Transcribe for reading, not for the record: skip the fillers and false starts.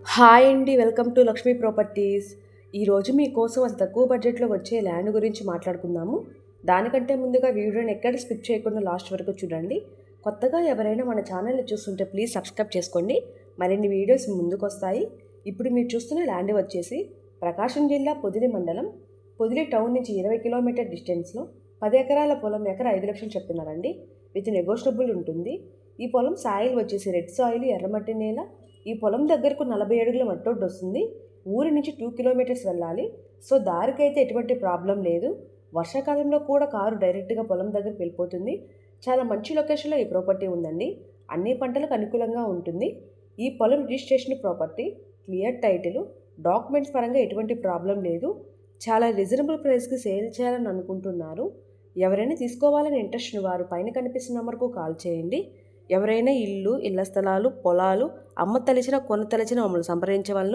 Hi అండి. Welcome to Lakshmi properties. ఈరోజు మీకోసం అతి తక్కువ బడ్జెట్‌లో వచ్చే ల్యాండ్ గురించి మాట్లాడుకుందాము. దానికంటే ముందుగా వీడియోని ఎక్కడ స్కిప్ చేయకుండా లాస్ట్ వరకు చూడండి. కొత్తగా ఎవరైనా మన ఛానల్‌ని చూస్తుంటే ప్లీజ్ సబ్స్క్రైబ్ చేసుకోండి. మరిన్ని వీడియోస్ ముందుకొస్తాయి. ఇప్పుడు మీరు చూస్తున్న ల్యాండ్ వచ్చేసి ప్రకాశం జిల్లా పొదిలి మండలం, పొదిలి టౌన్ నుంచి 20 కిలోమీటర్ డిస్టెన్స్‌లో 10 ఎకరాల పొలం ఎకరా 5 లక్షలు చెప్తున్నారండి. విత్ నెగోషియబుల్ ఉంటుంది. ఈ పొలం సాయిల్ వచ్చేసి రెడ్ సాయిల్, ఎర్రమట్టి నేల. ఈ పొలం దగ్గరకు 40 అడుగుల మట్టొడ్డు వస్తుంది. ఊరి నుంచి 2 కిలోమీటర్స్ వెళ్ళాలి. సో దారికైతే ఎటువంటి ప్రాబ్లం లేదు. వర్షాకాలంలో కూడా కారు డైరెక్ట్గా పొలం దగ్గరికి వెళ్ళిపోతుంది. చాలా మంచి లొకేషన్లో ఈ ప్రాపర్టీ ఉందండి. అన్ని పంటలకు అనుకూలంగా ఉంటుంది. ఈ పొలం registration property, clear title, documents పరంగా ఎటువంటి ప్రాబ్లం లేదు. చాలా రీజనబుల్ ప్రైస్కి సేల్ చేయాలని అనుకుంటున్నారు. ఎవరైనా తీసుకోవాలని ఇంట్రెస్ట్ వారు పైన కనిపిస్తున్న నెంబర్కు కాల్ చేయండి. ఎవరైనా ఇల్లు, ఇళ్ల స్థలాలు, పొలాలు అమ్మతలిచిన కొనతలిచిన మమ్మల్ని సంప్రదించవలను.